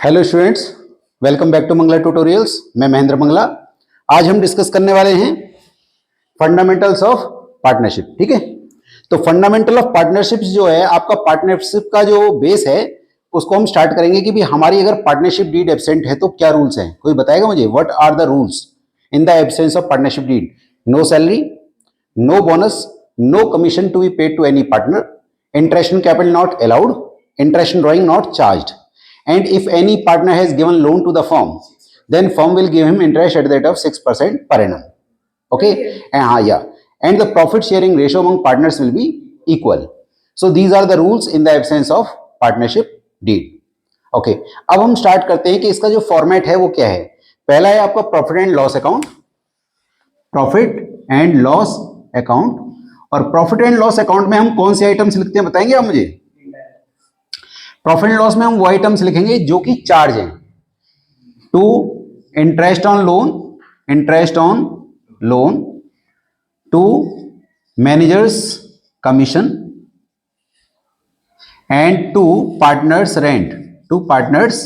Hello students, welcome back to Mangla tutorials. मैं महेंद्र मंगला। आज हम डिस्कस करने वाले हैं फंडामेंटल्स ऑफ पार्टनरशिप। ठीक है, तो फंडामेंटल ऑफ पार्टनरशिप जो है आपका पार्टनरशिप का जो बेस है उसको हम स्टार्ट करेंगे कि भी हमारी अगर पार्टनरशिप डीड एब्सेंट है तो क्या रूल्स हैं। कोई बताएगा मुझे, what are the rules in the absence of partnership deed? No salary, no bonus, no commission to be paid to any partner, interest in capital not allowed, interest in drawing not charged, and if any partner has given loan to the firm, then firm will give him interest at the rate of 6% per annum. Okay, and the profit sharing ratio among partners will be equal. So these are the rules in the absence of partnership deed. Okay, अब हम start करते हैं कि इसका जो format है वो क्या है। पहला है आपका profit and loss account, profit and loss account. और प्रॉफिट एंड लॉस अकाउंट में हम कौन से आइटम्स लिखते हैं बताएंगे आप मुझे? प्रॉफिट एंड लॉस में हम वो आइटम्स लिखेंगे जो कि चार्ज हैं। To interest on loan, interest on loan, to managers commission and to partners rent, to partners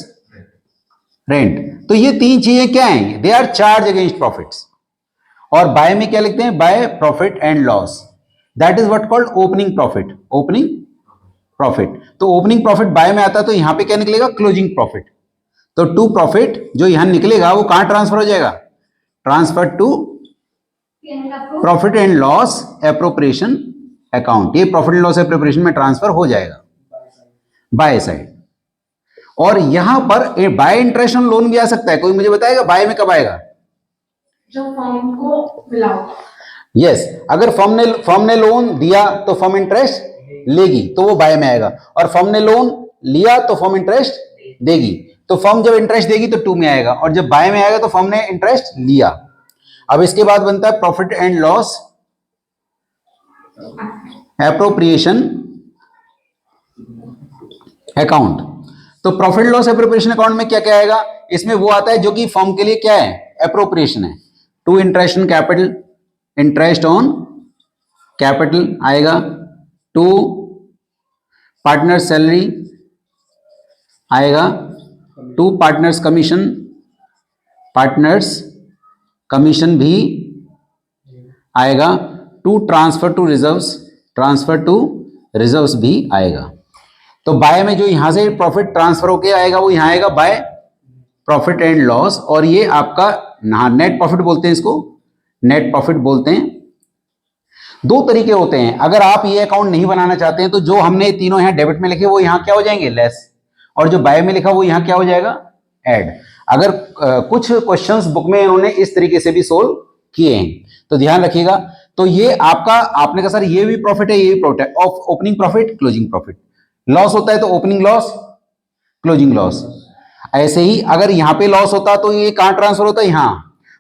rent. तो ये तीन चीजें क्या हैं? They are charge against profits. और बाय में क्या लिखते हैं? By profit and loss. That is what called opening profit, opening profit. तो ओपनिंग प्रॉफिट बाय में आता है तो यहां पे क्या निकलेगा? Closing profit. तो टू प्रॉफिट जो यहां निकलेगा वो कहां ट्रांसफर हो जाएगा? Transfer to profit and loss appropriation account. ये प्रॉफिट एंड लॉस एप्रोप्रिएशन में ट्रांसफर हो जाएगा बाय साइड। और यहां पर बाय इंटरेस्ट ऑन लोन भी आ सकता है। कोई मुझे बताएगा बाय में कब आएगा? जो फर्म को मिला। यस, अगर फर्म ने लोन दिया तो फर्म इंटरेस्ट लेगी तो वो बाय में आएगा, और फर्म ने लोन लिया तो फर्म इंटरेस्ट देगी। तो फर्म जब इंटरेस्ट देगी तो टू में आएगा, और जब बाय में आएगा तो फर्म ने इंटरेस्ट लिया। अब इसके बाद बनता है profit and loss appropriation account. तो प्रॉफिट लॉस एप्रोप्रिएशन अकाउंट में क्या क्या आएगा? इसमें वो आता है जो कि फर्म के लिए क्या है? एप्रोप्रिएशन है। To interest on capital, interest on capital आएगा। टू पार्टनर सैलरी आएगा। To partners commission, partners commission भी आएगा। To transfer to reserves, transfer to reserves भी आएगा। तो बाय में जो यहां से प्रॉफिट ट्रांसफर होके आएगा वो यहां आएगा बाय प्रॉफिट एंड लॉस। और ये आपका नेट प्रॉफिट बोलते हैं, इसको नेट प्रॉफिट बोलते हैं। दो तरीके होते हैं। अगर आप ये अकाउंट नहीं बनाना चाहते हैं तो जो हमने तीनों यहां डेबिट में लिखे वो यहां क्या हो जाएंगे? लेस। और जो बाय में लिखा वो यहां क्या हो जाएगा? ऐड। अगर कुछ क्वेश्चंस बुक में इन्होंने इस तरीके से भी सोल्व किए हैं तो ध्यान रखिएगा। तो ये आपका, आपने कहा सर ये भी प्रॉफिट है, ये भी प्रॉफिट है। Opening profit, closing profit. Loss होता है तो ओपनिंग लॉस, क्लोजिंग लॉस। ऐसे ही अगर यहां पे लॉस होता तो ये कहां ट्रांसफर होता? यहां।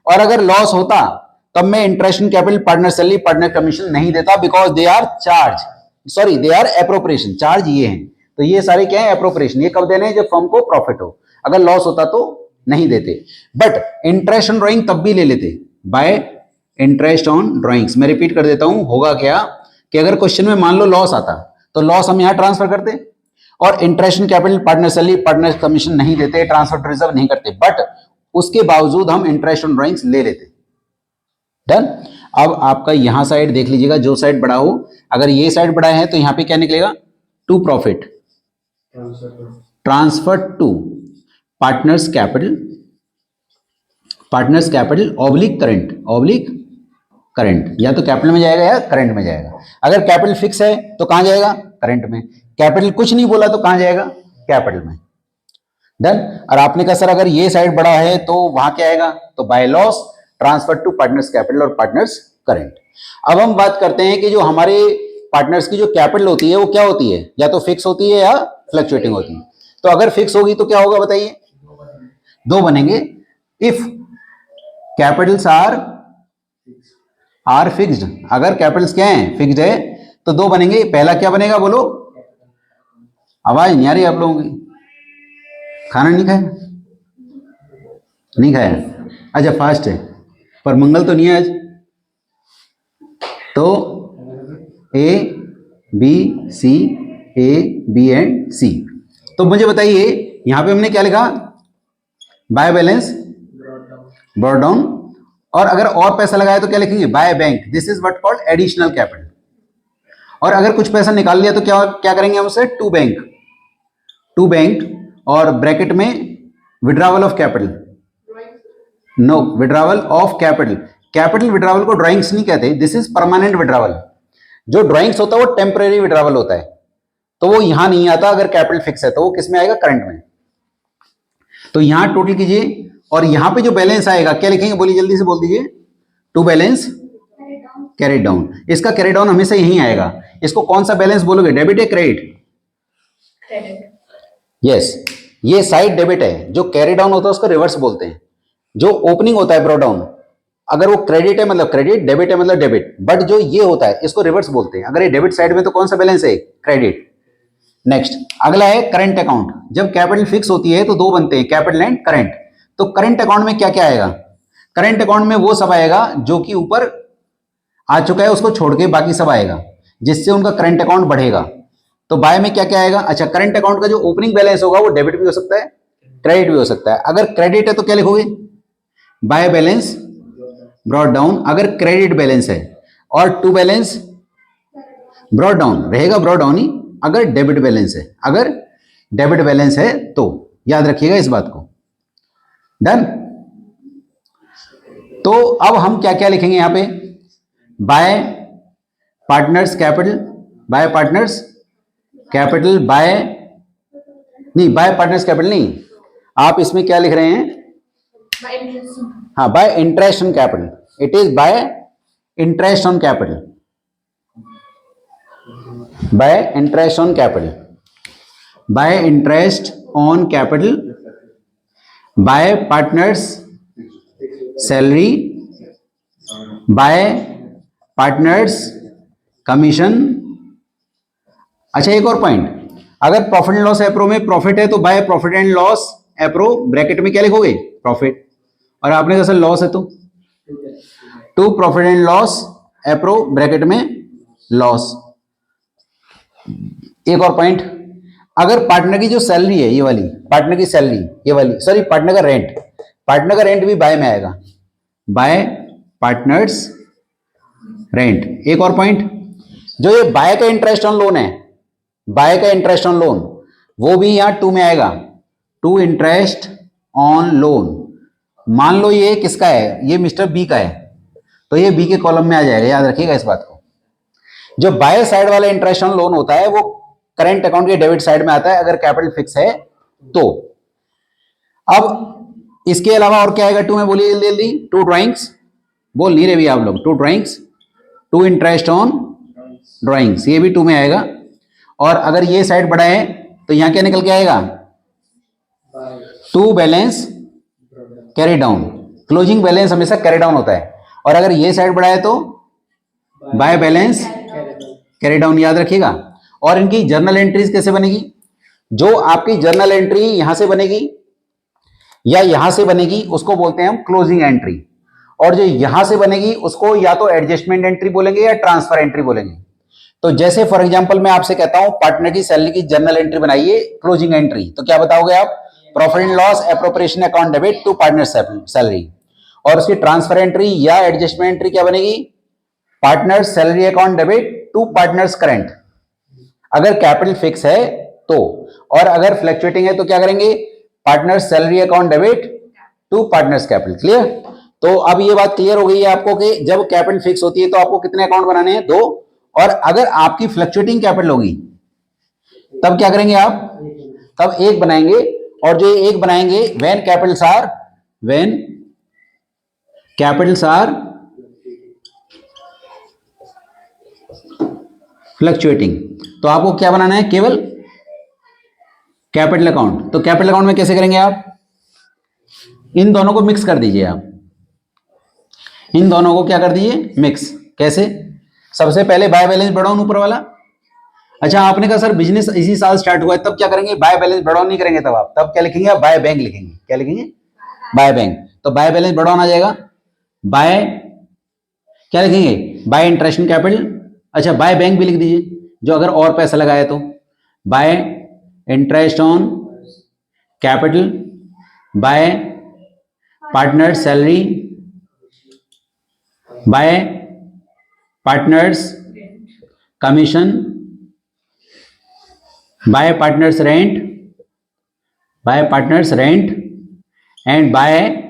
और अगर लॉस होता तब मैं interest in capital, partner salary, partner commission नहीं देता, because they are charge, sorry they are appropriation. Charge ये हैं, तो ये सारे क्या है? एप्रोप्रिएशन। ये कब देने हैं? जब फर्म को प्रॉफिट हो। अगर लॉस होता तो नहीं देते। बट इंटरेस्ट ऑन ड्रॉइंग तब भी ले लेते, बाय इंटरेस्ट ऑन ड्रॉइंग्स। मैं रिपीट कर देता हूं, होगा क्या कि अगर क्वेश्चन में मान लो लॉस आता तो लॉस हम यहां ट्रांसफर करते, और interest in capital, partner salary, partner commission नहीं देते, ट्रांसफर टू रिजर्व नहीं करते, बट उसके बावजूद हम इंटरेस्ट ऑन ड्रॉइंग्स ले लेते। डन। अब आपका यहां साइड देख लीजिएगा, जो साइड बड़ा हो। अगर ये साइड बड़ा है तो यहां पे क्या निकलेगा? To profit transfer to partners capital, partners capital oblique current, oblique current. या तो कैपिटल में जाएगा या करंट में जाएगा। अगर कैपिटल फिक्स है तो कहां जाएगा? करंट में। कैपिटल कुछ नहीं बोला तो कहां जाएगा? कैपिटल में। डन। और आपने कहा सर अगर ये साइड बड़ा है तो वहां क्या आएगा? तो by loss transfer to partners capital और पार्टनर्स करंट। अब हम बात करते हैं कि जो हमारे पार्टनर्स की जो कैपिटल होती है वो क्या होती है? या तो फिक्स होती है या फ्लक्चुएटिंग होती है। तो अगर फिक्स होगी तो क्या होगा बताइए? दो बनेंगे। इफ कैपिटल्स आर फिक्स्ड, अगर कैपिटल्स क्या है? फिक्स्ड है, तो दो बनेंगे। पहला क्या बनेगा बोलो? आवाज नहीं आ रही आप लोगों की। खाना नहीं खाया? नहीं खाया? अच्छा फास्ट है, पर मंगल तो नहीं है आज। तो A B C, A B and C. तो मुझे बताइए यहां पे हमने क्या लिखा? बाय बैलेंस ब्रॉट डाउन, और अगर और पैसा लगाए तो क्या लिखेंगे, by bank, this is what called additional capital. और अगर कुछ पैसा निकाल लिया तो क्या क्या करेंगे हम उसे, टू बैंक, और ब्रैकेट में withdrawal of capital, no withdrawal of capital, capital withdrawal को ड्राइंग्स नहीं कहते, दिस इज परमानेंट विड्रावल। जो ड्राइंग्स होता है वो टेम्परेरी विड्रावल होता है, तो वो यहां नहीं आता, अगर कैपिटल फिक्स है तो वो किस में आएगा, करंट में। तो यहां टोटल कीजिए, और यहां पे जो बैलेंस आएगा क्या लिखेंगे, बोलिए जल्दी से बोल दीजिए, टू बैलेंस कैरी डाउन, इसका कैरी डाउन हमेशा यहीं आएगा। इसको कौन सा बैलेंस बोलोगे, डेबिट है क्रेडिट, क्रेडिट, यस, ये साइड डेबिट है, जो कैरी डाउन होता है उसको रिवर्स बोलते हैं। जो ओपनिंग होता है ब्रॉट डाउन, अगर वो क्रेडिट है मतलब क्रेडिट, डेबिट है मतलब डेबिट, बट जो ये होता है इसको रिवर्स बोलते हैं। अगर ये डेबिट साइड में तो कौन सा बैलेंस है, क्रेडिट। नेक्स्ट अगला है करंट अकाउंट। जब कैपिटल फिक्स होती है तो दो बनते हैं, कैपिटल एंड करंट। तो करंट अकाउंट में क्या क्या आएगा, करंट अकाउंट में वो सब आएगा जो कि ऊपर आ चुका है उसको छोड़ के बाकी सब आएगा, जिससे उनका करंट अकाउंट बढ़ेगा। तो बाय में क्या क्या आएगा, अच्छा करंट अकाउंट का जो ओपनिंग बैलेंस होगा वो डेबिट भी हो सकता है, क्रेडिट भी हो सकता है। अगर क्रेडिट है तो क्या लिखोगे, बाय बैलेंस ब्रॉट डाउन, अगर क्रेडिट बैलेंस है, और टू बैलेंस ब्रॉट डाउन रहेगा, ब्रॉट डाउन ही अगर डेबिट बैलेंस है, अगर डेबिट बैलेंस है तो याद रखिएगा इस बात को। डन। तो अब हम क्या क्या लिखेंगे यहां पे, by partners capital, by partners capital, by नहीं, बाय पार्टनर्स कैपिटल नहीं, आप इसमें क्या लिख रहे हैं, बाय इंटरेस्ट, हाँ by interest on capital, it is by interest on capital, by interest on capital, by interest on capital, by partners salary, by partners commission. अच्छा एक और पॉइंट, अगर प्रॉफिट एंड लॉस एप्रो में profit है तो by profit and loss appro, bracket में क्या लिखोगे, प्रॉफिट, और आपने कहा सर लॉस है तो to profit and loss appro, bracket में लॉस। एक और पॉइंट, अगर पार्टनर की जो सैलरी है ये वाली, पार्टनर की सैलरी ये वाली, सॉरी पार्टनर का रेंट, पार्टनर का रेंट भी बाय में आएगा, बाय पार्टनर्स रेंट। एक और पॉइंट, जो ये बाय का इंटरेस्ट ऑन लोन है, बाय का इंटरेस्ट ऑन लोन, वो भी यहां टू में आएगा, टू इंटरेस्ट ऑन लोन। मान लो ये किसका है, ये मिस्टर बी का है, तो ये बी के कॉलम में आ जाएगा, याद रखिएगा इस बात को। जो बाय साइड वाला इंटरेस्ट ऑन लोन होता है वो करंट अकाउंट के डेबिट साइड में आता है, अगर कैपिटल फिक्स है तो। अब इसके अलावा और क्या आएगा टू में, बोलिए जल्दी जल्दी, टू ड्राइंग्स, बोल नहीं रहे भी आप लोग, to drawings, to interest on drawings, ये भी टू में आएगा। और अगर ये साइड बड़ा है तो यहां क्या निकल के आएगा, to balance carry down, closing balance हमेशा कैरी डाउन होता है। और अगर ये साइड बड़ा है तो बाय बैलेंस कैरी डाउन, याद रखिएगा। और इनकी जर्नल एंट्रीज कैसे बनेगी, जो आपकी जर्नल एंट्री यहां से बनेगी या यहां से बनेगी उसको बोलते हैं हम क्लोजिंग एंट्री, और जो यहां से बनेगी उसको या तो एडजस्टमेंट एंट्री बोलेंगे या ट्रांसफर एंट्री बोलेंगे। तो जैसे फॉर एग्जांपल मैं आपसे कहता हूं पार्टनर की सैलरी की जर्नल एंट्री बनाइए, क्लोजिंग एंट्री, तो क्या बताओगे आप, profit and loss appropriation account debit to partner salary. और उसकी ट्रांसफर एंट्री या एडजस्टमेंट एंट्री क्या बनेगी, partner salary account debit to partners current, अगर कैपिटल फिक्स है तो। और अगर फ्लक्चुएटिंग है तो क्या करेंगे, partner salary account debit to partners capital. Clear. तो अब ये बात क्लियर हो गई है आपको कि जब कैपिटल फिक्स होती है तो आपको कितने अकाउंट बनाने हैं, दो। और अगर आपकी फ्लक्चुएटिंग कैपिटल होगी तब क्या करेंगे आप, तब एक बनाएंगे। और जो एक बनाएंगे व्हेन कैपिटल्स आर फ्लक्चुएटिंग, तो आपको क्या बनाना है, केवल कैपिटल अकाउंट। तो कैपिटल अकाउंट में कैसे करेंगे आप, इन दोनों को मिक्स कर दीजिए आप, इन दोनों को क्या कर दीजिए, मिक्स। कैसे, सबसे पहले बाय बैलेंस बढ़ाओ ऊपर वाला। अच्छा आपने कहा सर बिजनेस इसी साल स्टार्ट हुआ है, तब क्या करेंगे, बाय बैलेंस बढ़ाओ नहीं करेंगे, तब आप तब क्या लिखेंगे, आप बाय बैंक लिखेंगे। क्या लिखेंगे, बाय बैंक। तो बाय बैलेंस बढ़ाओ आ जाएगा, बाय क्या लिखेंगे, बाय इंटरेस्ट कैपिटल। अच्छा बाय बैंक भी लिख दीजिए, जो अगर और पैसा लगाए तो, by interest on capital, by partner's salary by partner's commission by partner's rent and by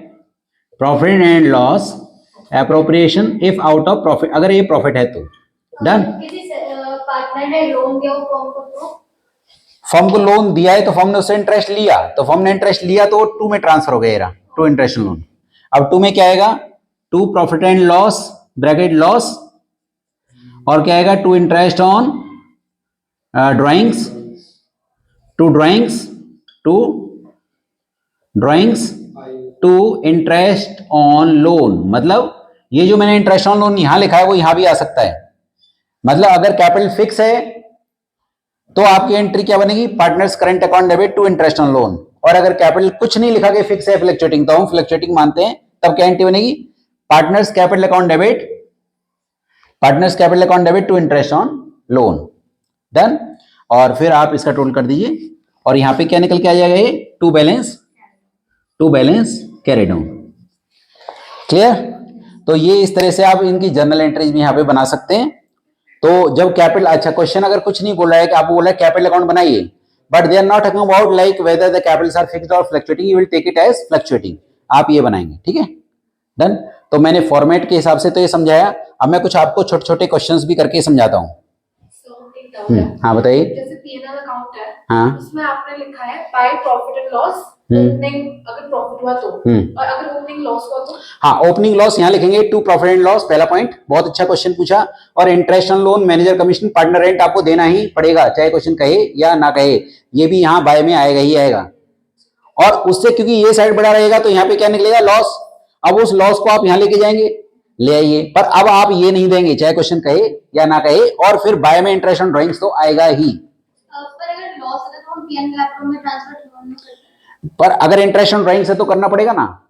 profit and loss appropriation if out of profit, अगर ये प्रॉफिट है तो डन। किसी पार्टनर ने लोन दिया फॉर्म को, तो फर्म को लोन दिया है तो फर्म ने उससे इंटरेस्ट लिया, तो फर्म ने इंटरेस्ट लिया तो 2 में ट्रांसफर हो गया, टू इंटरेस्ट लोन। अब 2 में क्या आएगा, 2 profit and loss bracket loss, और क्या आएगा 2 interest on drawings, to interest on loan. मतलब ये जो मैंने इंटरेस्ट ऑन लोन यहां लिखा है वो यहां भी आ सकता है। मतलब अगर कैपिटल फिक्स है तो आपकी एंट्री क्या बनेगी, partners current account debit to interest on loan. और अगर कैपिटल कुछ नहीं लिखा कि फिक्स है, फ्लक्चुएटिंग, तो हम फ्लक्चुएटिंग मानते हैं, तब क्या एंट्री बनेगी, partners capital account debit to interest on loan. Done. और फिर आप इसका टोटल कर दीजिए और यहां पे क्या निकल के आ जाएगा, ये to balance carried on. Clear. तो ये इस तरह से आप इनकी जर्नल एंट्रीज भी यहां पे बना सकते हैं। तो जब कैपिटल, अच्छा क्वेश्चन अगर कुछ नहीं बोल रहा है कि आपको बोल रहा है कैपिटल अकाउंट बनाइए, but they are not talking about like whether the capitals are fixed और fluctuating, you will take it as fluctuating, आप ये बनाएंगे। ठीक है, डन। तो मैंने फॉर्मेट के हिसाब से तो ये समझाया, अब मैं कुछ आपको छोटे छोटे क्वेश्चंस भी करके समझाता हूँ। हाँ बताइए। जैसे P&L अकाउंट है, हाँ, उसमें आपने लिखा है bye profit and loss, opening अगर प्रॉफिट हुआ तो, और अगर ओपनिंग लॉस हुआ तो। हाँ, ओपनिंग लॉस यहाँ लिखेंगे टू प्रॉफिट एंड लॉस, पहला पॉइंट। बहुत अच्छा क्वेश्चन पूछा। और interest on loan, manager commission, partner rent आपको देना ही पड़ेगा, चाहे क्वेश्चन कहे या ना कहे, ये भी यहाँ बाय में आएगा ही आएगा। और उससे क्योंकि ये साइड बड़ा रहेगा तो यहाँ पे क्या निकलेगा, लॉस। अब उस लॉस को आप यहाँ लेके जाएंगे, ले आइए, पर अब आप ये नहीं देंगे चाहे क्वेश्चन कहे या ना कहे, और फिर बाय में इंटरेस्ट ऑन ड्राइंग्स तो आएगा ही। पर अगर लॉस है तो हम P&L अकाउंट में ट्रांसफर नहीं करते, पर अगर इंटरेस्ट ऑन ड्राइंग्स है तो करना पड़ेगा ना,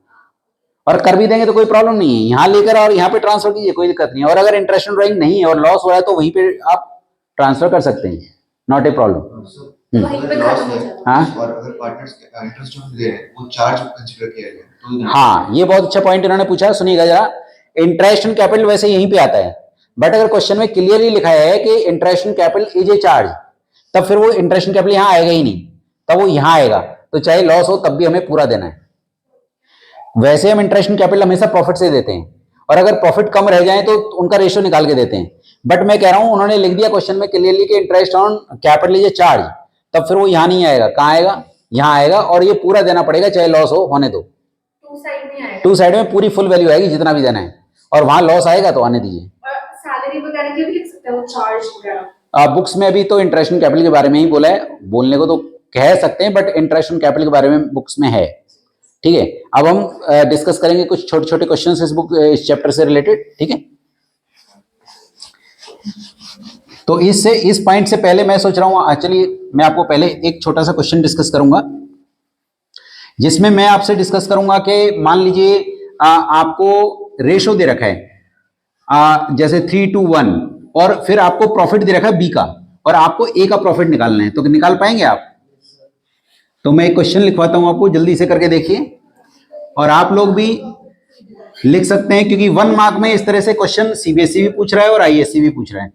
और कर भी देंगे तो कोई प्रॉब्लम नहीं है, यहाँ लेकर और यहाँ पे ट्रांसफर कीजिए, कोई दिक्कत नहीं है। और अगर इंटरेस्ट ऑन ड्राइंग नहीं है और लॉस हो रहा है तो वहीं पे आप ट्रांसफर कर सकते हैं, नॉट ए प्रॉब्लम। हाँ, और अगर पार्टनर्स इंटरेस्ट ऑन ले रहे हैं वो चार्ज कंसीडर किया गया तो हाँ, ये बहुत अच्छा पॉइंट इन्होंने पूछा, सुनिएगा जरा। इंटरेस्ट ऑन कैपिटल वैसे यहीं पे आता है, बट अगर क्वेश्चन में क्लियरली लिखा है कि interest on capital is a charge, तब फिर वो इंटरेस्ट ऑन कैपिटल यहाँ आएगा ही नहीं, तब वो यहाँ आएगा, तो चाहे लॉस हो तब भी हमें पूरा देना है। वैसे हम इंटरेस्ट ऑन कैपिटल हमेशा प्रॉफिट से देते हैं, और अगर प्रॉफिट कम रह जाए तो उनका रेशियो निकाल के देते हैं। बट मैं कह रहा हूं उन्होंने लिख दिया क्वेश्चन में क्लियरली कि interest on capital is a charge, तब फिर वो यहाँ नहीं आएगा, कहाँ आएगा, यहाँ आएगा, और ये पूरा देना पड़ेगा, चाहे लॉस हो, होने दो। टू साइड में पूरी फुल वैल्यू आएगी जितना भी देना है, और वहां लॉस आएगा तो आने दीजिए। सैलरी वगैरह के भी लिख सकते हो, चार्ज वगैरह। बुक्स में अभी तो इंटरेस्ट ऑन कैपिटल के बारे में ही बोला है, बोलने को तो कह सकते हैं, बट इंटरेस्ट ऑन कैपिटल के बारे में बुक्स में है। ठीक है, अब हम डिस्कस करेंगे कुछ छोटे छोटे क्वेश्चन इस चैप्टर से रिलेटेड। ठीक है, तो इस पॉइंट से पहले मैं सोच रहा हूं, चलिए मैं आपको पहले एक छोटा सा क्वेश्चन डिस्कस करूंगा, जिसमें मैं आपसे डिस्कस करूंगा कि मान लीजिए आपको रेशो दे रखा है जैसे 3:1, और फिर आपको प्रॉफिट दे रखा है बी का, और आपको ए का प्रॉफिट निकालना है, तो निकाल पाएंगे आप? तो मैं एक क्वेश्चन लिखवाता हूं आपको, जल्दी से करके देखिए, और आप लोग भी लिख सकते हैं, क्योंकि 1 मार्क में इस तरह से क्वेश्चन सीबीएसई भी पूछ रहा है और आईएससी भी पूछ रहा है।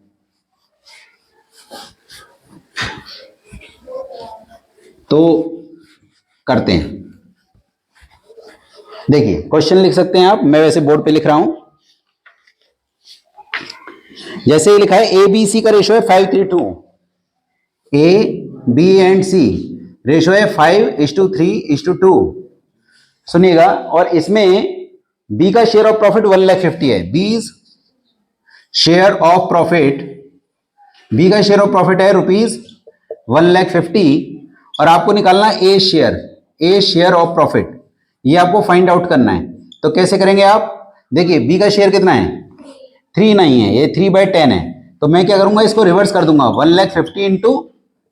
तो करते हैं, देखिए क्वेश्चन लिख सकते हैं आप, मैं वैसे बोर्ड पे लिख रहा हूं। जैसे ये लिखा है ए बी सी का रेशो है 5:3:2, A B and C ratio है 5:3:2। सुनिएगा, और इसमें बी का शेयर ऑफ प्रॉफिट 1,50,000 है। B share of profit, B का शेयर ऑफ प्रॉफिट है ₹1,50,000, और आपको निकालना ए शेयर ऑफ प्रॉफिट, ये आपको फाइंड आउट करना है। तो कैसे करेंगे आप? देखिए बी का शेयर कितना है, 3 नहीं है, ये 3/10 है, तो मैं क्या करूंगा, इसको रिवर्स कर दूंगा, 1,50,000 इंटू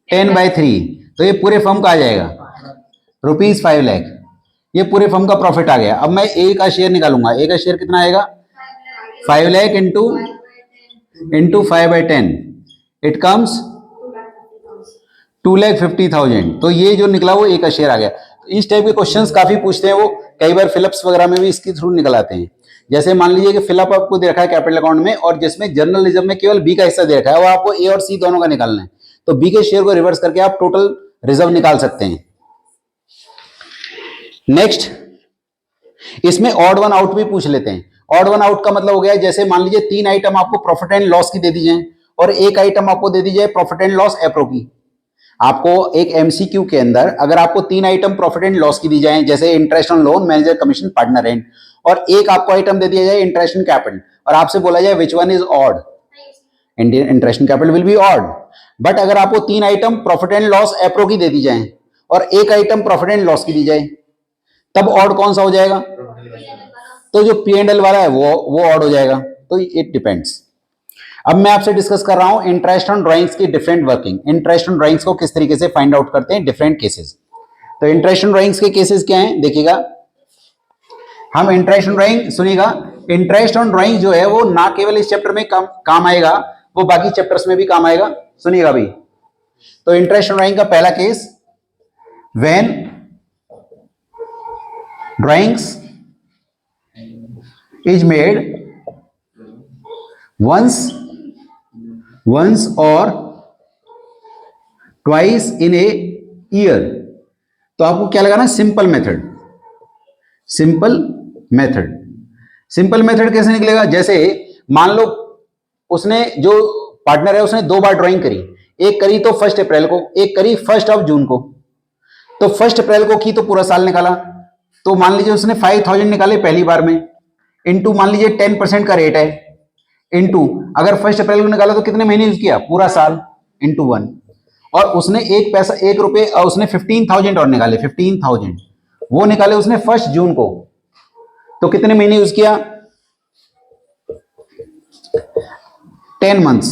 10/3, तो ये पूरे फर्म का आ जाएगा ₹5,00,000, ये पूरे फर्म का प्रॉफिट आ गया। अब मैं ए का शेयर निकालूंगा, ए का शेयर कितना आएगा, 5,00,000 इंटू 5/10, इट कम्स 2,50,000, तो ये जो निकला वो ए का शेयर आ गया। इस टाइप के क्वेश्चंस काफी पूछते हैं वो कई बार फिलअप्स वगैरह में भी इसके थ्रू निकल आते हैं। जैसे मान लीजिए कि फिलअप आपको दे रखा है कैपिटल अकाउंट में, और जिसमें जनरल रिजर्व में केवल बी का हिस्सा दे रखा है, वो आपको ए और सी दोनों का निकालना है, तो बी के शेयर को रिवर्स करके आप टोटल रिजर्व निकाल सकते हैं। नेक्स्ट, इसमें ऑड वन आउट भी पूछ लेते हैं। ऑड वन आउट का मतलब हो गया, जैसे मान लीजिए 3 आइटम आपको प्रॉफिट एंड लॉस की दे दी जाए और 1 आइटम आपको दे दी जाए प्रॉफिट एंड लॉस एप्रो की। आपको एक एमसीक्यू के अंदर अगर आपको 3 आइटम प्रॉफिट एंड लॉस की दी जाए, जैसे interest on loan, manager commission, partner rent, और एक आपको आइटम दे दिया जाए इंटरेस्ट इन कैपिटल, और आपसे बोला जाए which one is odd, interest in capital will be odd. But अगर आपको 3 item profit and loss appro की दे दी जाए और 1 आइटम प्रॉफिट एंड लॉस की दी जाए, तब ऑड कौन सा हो जाएगा? तो जो पी एंड एल वाला है वो ऑड हो जाएगा। तो इट डिपेंड्स। अब मैं आपसे डिस्कस कर रहा हूं इंटरेस्ट ऑन ड्राइंग्स की different working. Interest on drawings को किस तरीके से फाइंड आउट करते हैं, डिफरेंट केसेस। तो इंटरेस्ट ऑन ड्राइंग्स के केसेस क्या हैं, देखिएगा। हम इंटरेस्ट ऑन ड्राइंग, सुनिएगा, इंटरेस्ट ऑन ड्राइंग जो है वो ना केवल इस चैप्टर में काम आएगा, वो बाकी चैप्टर्स में भी काम आएगा। सुनिएगा भाई। तो इंटरेस्ट ऑन ड्राइंग का पहला case, when drawings is made once or twice in a year। तो आपको क्या लगाना, simple method. Simple method, simple method कैसे निकलेगा? जैसे मान लो उसने, जो पार्टनर है, उसने 2 बार ड्राइंग करी। एक करी तो 1 अप्रैल को, एक करी 1 जून को। तो 1 अप्रैल को की तो पूरा साल निकाला, तो मान लीजिए उसने 5000 निकाले पहली बार में, इनटू मान लीजिए 10% का रेट है, इनटू अगर 1 अप्रैल को निकाला तो कितने महीने यूज किया, पूरा साल, इनटू 1। और उसने 1 रुपए, उसने 15,000 और निकाले, 15,000 वो निकाले उसने 1 जून को, तो कितने महीने यूज किया, 10 मंथ्स।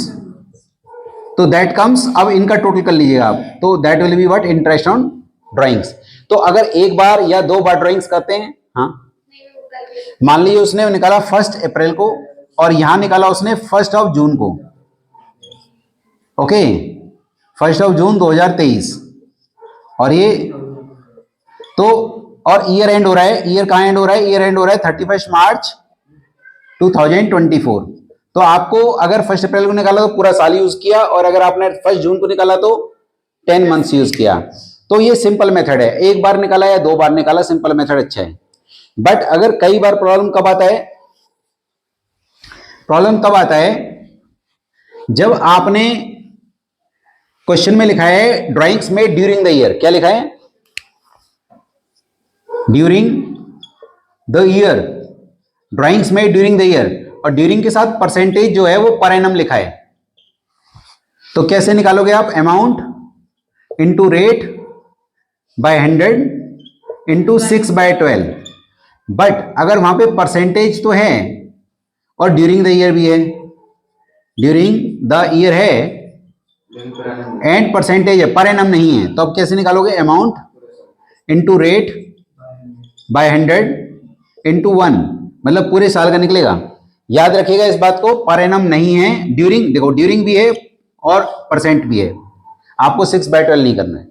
तो दैट कम्स, अब इनका टोटल कर लीजिएगा आप, तो that will be what, interest on drawings. तो अगर एक बार या 2 बार ड्राइंग्स करते हैं, हाँ, मान लीजिए उसने निकाला 1 अप्रैल को और यहां निकाला उसने 1 जून को, ओके, 1 जून 2023, और ये तो, और ईयर एंड हो रहा है, ईयर कहां एंड हो रहा है, ईयर एंड हो रहा है 31 मार्च 2024। तो आपको अगर 1 अप्रैल को निकाला तो पूरा साल यूज किया, और अगर आपने 1 जून को निकाला तो 10 मंथ्स यूज किया। तो ये सिंपल मेथड है, एक बार निकाला या 2 बार निकाला, सिंपल मेथड अच्छा है। बट अगर कई बार प्रॉब्लम कब आता है, प्रॉब्लम तब आता है जब आपने क्वेश्चन में लिखा है ड्राइंग्स में ड्यूरिंग द ईयर। क्या लिखा है, ड्यूरिंग द ईयर, ड्राइंग्स में ड्यूरिंग द ईयर, और ड्यूरिंग के साथ परसेंटेज जो है वो पर एनम लिखा है। तो कैसे निकालोगे आप, amount into rate by 100 into 6/12। But अगर वहां पे परसेंटेज तो है और ड्यूरिंग द ईयर भी है, ड्यूरिंग द ईयर है एंड परसेंटेज है, पर एनम नहीं है, तो अब कैसे निकालोगे, amount into rate by 100 into 1, मतलब पूरे साल का निकलेगा। याद रखिएगा इस बात को, पर एनम नहीं है, ड्यूरिंग, देखो ड्यूरिंग भी है और परसेंट भी है, आपको 6/12 नहीं करना है।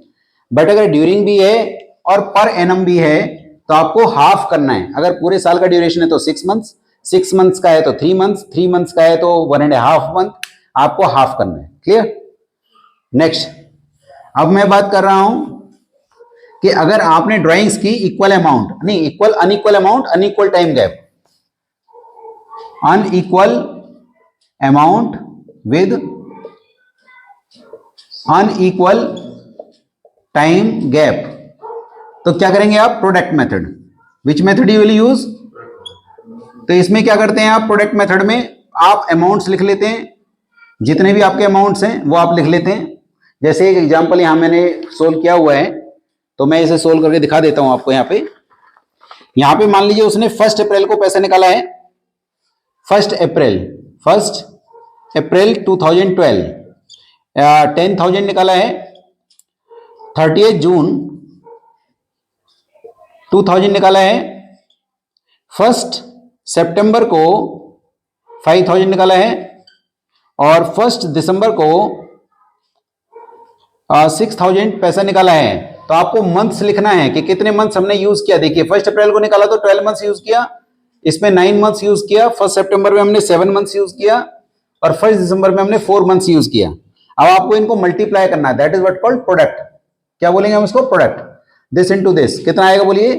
बट अगर ड्यूरिंग भी है और पर एनम भी है तो आपको हाफ करना है। अगर पूरे साल का ड्यूरेशन है तो 6 मंथ्स, 6 मंथ्स का है तो 3 मंथ्स, 3 मंथ्स का है तो 1.5 मंथ, आपको हाफ करना है। क्लियर? नेक्स्ट, अब मैं बात कर रहा हूं कि अगर आपने ड्राइंग्स की इक्वल अमाउंट, नहीं equal, unequal amount, unequal time gap, unequal amount with unequal time gap, तो क्या करेंगे आप, product method. Which method you will use? तो इसमें क्या करते हैं आप, प्रोडक्ट मेथड में आप अमाउंट्स लिख लेते हैं, जितने भी आपके अमाउंट्स हैं वो आप लिख लेते हैं। जैसे एक एग्जांपल यहां मैंने सोल्व किया हुआ है, तो मैं इसे सोल्व करके दिखा देता हूं आपको। यहां पे मान लीजिए उसने 1 अप्रैल को पैसा निकाला है, 1 अप्रैल 2012, 10,000 निकाला है। 30 जून 2000 निकाला है। 1 सितंबर को 5000 निकाला है, और 1 दिसंबर को 6000 पैसा निकाला है। तो आपको मंथ्स लिखना है कि कितने मंथ्स हमने यूज किया। देखिए 1 अप्रैल को निकाला तो 12 मंथ्स यूज किया, इसमें 9 मंथ्स यूज किया, 1 सितंबर में हमने 7 मंथ्स यूज किया और 1 दिसंबर में हमने 4 मंथ्स यूज किया। अब आपको इनको मल्टीप्लाई करना है, that is what called product. क्या बोलेंगे हम इसको? प्रोडक्ट। दिस इनटू दिस कितना आएगा बोलिए?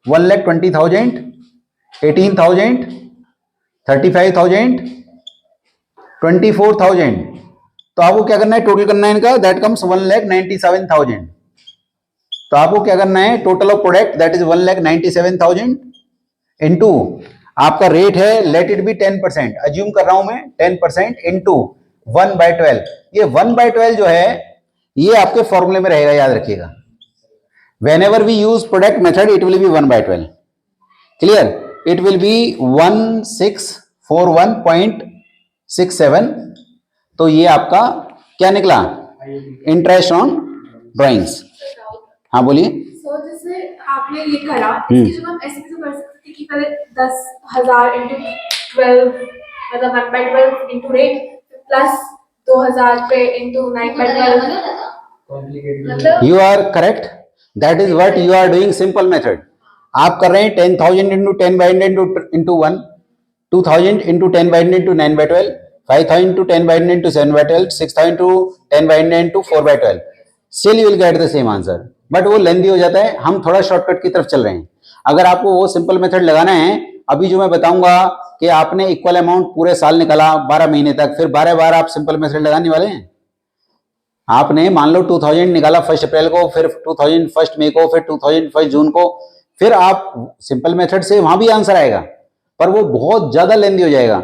1,20,000, 18,000, 35,000, 24,000। तो आपको क्या करना है? टोटल करना है इनका, दैट कम्स 1,97,000। तो आपको क्या करना है? Total of product that is 1,97,000 into आपका रेट है, लेट इट बी 10%, अज्यूम कर रहा हूं मैं 10% इनटू 1/12। ये 1/12 जो है ये आपके फॉर्मूले में रहेगा, याद रखिएगा। whenever we use product method it will be 1/12, clear? it will be 1641.67। तो ये आपका क्या निकला? Interest on drawings. हाँ बोलिए। सो जैसे आपने ये करा, इसकी जब हम ऐसे भी तो कर सकते थे कि पहले 10,000 into 12 मतलब 1/12 into rate प्लस 2,000 पे into 9/12 मतलब you are correct, that is what you are doing, simple method. आप कर रहे हैं 10,000 into 10/100 into 1, 2,000 into 10/100 into 9/12, 5,000 into 10/100 into 7/12, 6,000 into 10/100 into 4/12। Still you will get the same answer, but वो lengthy हो जाता है। हम थोड़ा शॉर्टकट की तरफ चल रहे हैं। अगर आपको वो सिंपल मेथड लगाना है, अभी जो मैं बताऊंगा कि आपने इक्वल अमाउंट पूरे साल निकाला 12 महीने तक, फिर 12 बार आप सिंपल मेथड लगाने वाले हैं। आपने मान लो 2,000 निकाला 1 अप्रैल को, फिर 2,000 1 मई को, फिर 2,000 1 जून को, फिर आप सिंपल मेथड से वहां भी आंसर आएगा, पर वो बहुत ज्यादा लेंदी हो जाएगा,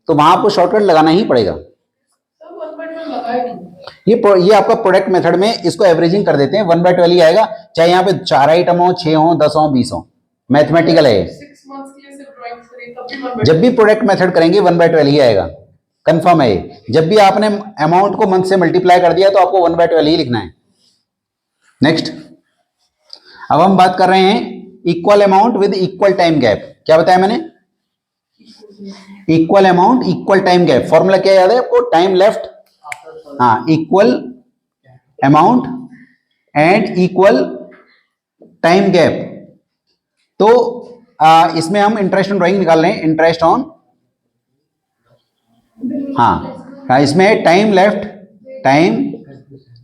तो वहां आपको शॉर्टकट लगाना ही पड़ेगा। ये आपका प्रोडक्ट मेथड में इसको एवरेजिंग कर देते हैं, 1/12 ही आएगा, चाहे यहाँ पे 4 आइटम हो, 6 हो, 10 हो, 20 हो, मैथमेटिकल है। 6 months के लिए सिर्फ ड्राइंग्स करें तब भी 1/12 जब भी प्रोडक्ट मेथड करेंगे 1/12 ही आएगा, कंफर्म है ये। जब भी आपने अमाउंट को मंथ से मल्टीप्लाई कर दिया तो आपको 1/12 ही लिखना है। नेक्स्ट, अब हम बात कर रहे हैं equal amount with equal time gap. क्या बताया मैंने? Equal amount equal time gap. Formula क्या याद है आपको? टाइम लेफ्ट, हाँ, equal amount and equal time gap. तो इसमें हम इंटरेस्ट ऑन ड्राइंग निकाल रहे हैं, इंटरेस्ट ऑन, हाँ, इसमें time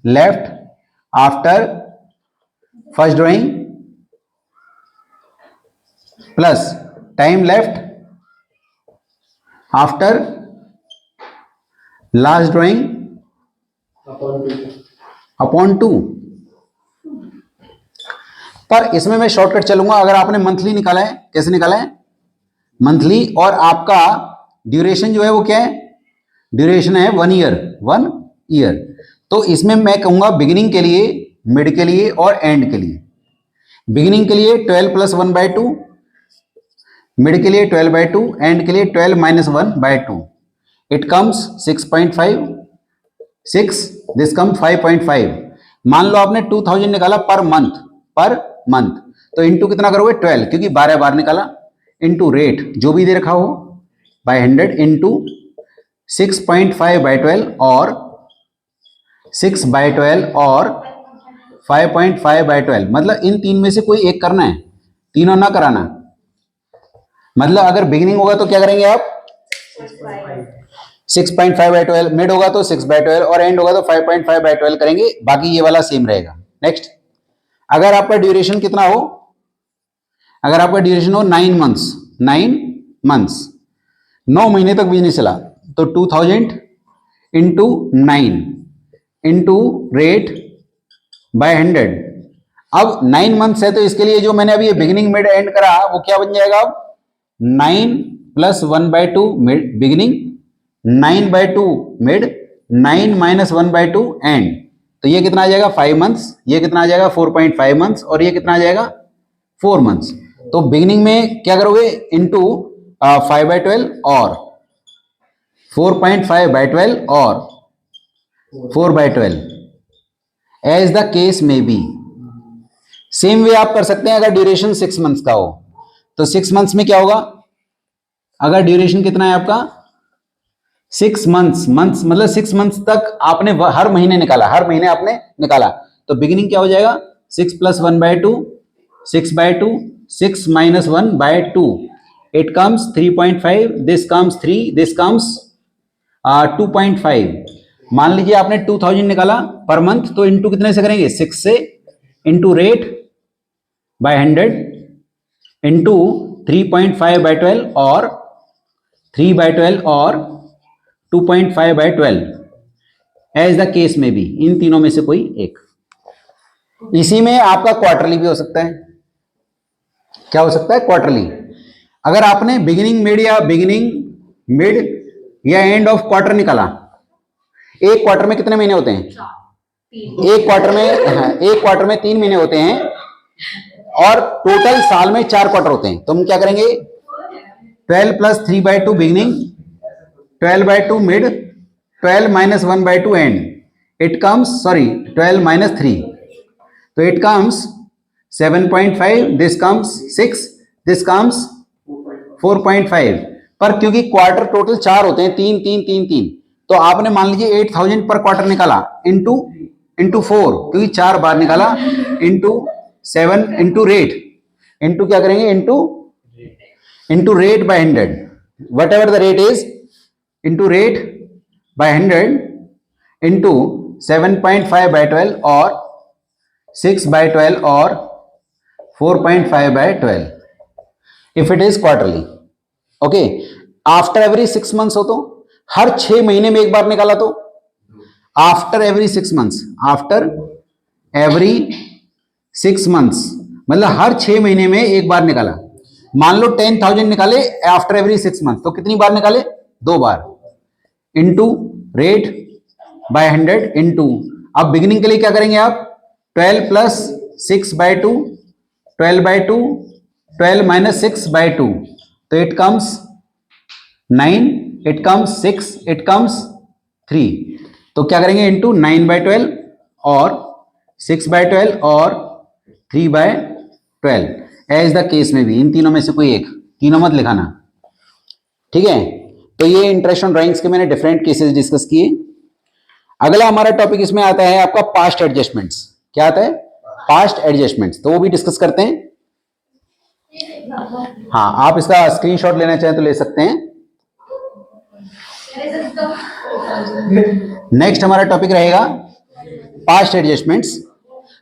left after first drawing plus time left after last drawing upon 2। पर इसमें मैं शॉर्टकट चलूंगा। अगर आपने मंथली निकाला है, कैसे निकाला है? मंथली, और आपका ड्यूरेशन जो है वो क्या है? ड्यूरेशन है 1 ईयर। तो इसमें मैं कहूंगा बिगिनिंग के लिए, मिड के लिए और एंड के लिए। बिगिनिंग के लिए 12 + 1/2, मिड के लिए 12/2, एंड के लिए 12 - 1/2। It comes 6.5, 6, this come 5.5। मान लो आपने 2,000 निकाला पर मंथ, तो इंटू कितना करोगे? 12, क्योंकि 12 बार निकाला, इंटू रेट जो भी दे रखा हो बाय 100 इंटू 6.5/12 और 6/12 और 5.5/12। मतलब इन तीन में से कोई एक करना है, तीनों ना कराना। मतलब अगर बिगिनिंग होगा तो क्या करेंगे आप? 6.5/12, मिड होगा तो 6/12 और एंड होगा तो 5.5/12 करेंगे, बाकी ये वाला सेम रहेगा। नेक्स्ट, अगर आपका ड्यूरेशन कितना हो? अगर आपका ड्यूरेशन हो 9 मंथ्स, 9 महीने तक बिजनेस चला, तो 2,000 इंटू 9 इंटू रेट बाय 100। अब 9 मंथ्स है तो इसके लिए जो मैंने अभी बिगिनिंग मिड एंड करा वो क्या बन जाएगा? अब 9 + 1/2 मिड बिगिनिंग, 9/2 मिड, 9 - 1/2 एंड। तो ये कितना आ जाएगा? 5 मंथ्स। ये कितना आ जाएगा? 4.5 मंथ्स। और ये कितना आ जाएगा? 4 मंथ्स। तो बिगिनिंग में क्या करोगे? इंटू 5/12 और 4.5/12 और 4/12 एज द केस में बी। सेम वे आप कर सकते हैं। अगर ड्यूरेशन 6 मंथ्स का हो तो 6 मंथ्स में क्या होगा? अगर ड्यूरेशन कितना है आपका? 6 मंथ्स मतलब 6 मंथ्स तक आपने हर महीने निकाला, हर महीने आपने निकाला, तो बिगिनिंग क्या हो जाएगा? 6 plus 1/2, 6/2, 6 minus 1/2, it comes 3.5, this comes 3, this comes 2.5. मान लीजिए आपने 2000 निकाला पर मंथ, तो इंटू कितने से करेंगे? 6 से, इंटू रेट बाय 100, इंटू 3.5/12 और 3/12 और 2.5/12, एज द केस में भी, इन तीनों में से कोई एक। इसी में आपका क्वार्टरली भी हो सकता है। क्या हो सकता है? क्वार्टरली। अगर आपने बिगिनिंग मिड या बिगिनिंग मिड या एंड ऑफ क्वार्टर निकाला, एक क्वार्टर में कितने महीने होते हैं? एक क्वार्टर में 3 महीने होते हैं और टोटल साल में 4 क्वार्टर होते हैं। तो हम क्या करेंगे? 12 plus 3/2 beginning, 12/2 mid, 12 minus 1/2 end. It comes, 12 minus 3. So it comes 7.5. This comes 6. This comes 4.5. पर क्योंकि क्वार्टर टोटल 4 होते हैं, 3 3 3 3, तो आपने मान लीजिए 8000 पर क्वार्टर निकाला, इंटू 4, क्योंकि 4 बार निकाला, इंटू 7, इंटू रेट, इंटू क्या करेंगे? Into rate by 100, what ever the rate is, into rate by 100 into 7.5/12 or 6/12 or 4.5/12 if it is quarterly. Okay, after every 6 months हो तो, हर 6 महीने में एक बार निकाला तो, after every 6 months, after every 6 months मतलब हर 6 महीने में एक बार निकाला। मान लो 10,000 निकाले आफ्टर एवरी 6 मंथ, तो कितनी बार निकाले? 2 बार, इंटू रेट बाय 100 इंटू, अब बिगिनिंग के लिए क्या करेंगे आप? 12 प्लस 6/2, 12/2, 12 माइनस 6/2, तो it comes 9, it comes 6, it comes 3, तो क्या करेंगे? इंटू 9/12 और 6/12 और 3/12, एज द केस में भी, इन तीनों में से कोई एक, तीनों मत लिखाना, ठीक है? तो ये इंटरेस्ट ऑन ड्राइंग्स के मैंने डिफरेंट केसेस डिस्कस किए। अगला हमारा टॉपिक इसमें आता है आपका पास्ट एडजस्टमेंट्स। क्या आता है? पास्ट एडजस्टमेंट्स, तो वो भी डिस्कस करते हैं। हाँ, आप इसका स्क्रीनशॉट लेना चाहें तो ले सकते हैं। नेक्स्ट हमारा टॉपिक रहेगा पास्ट एडजस्टमेंट्स।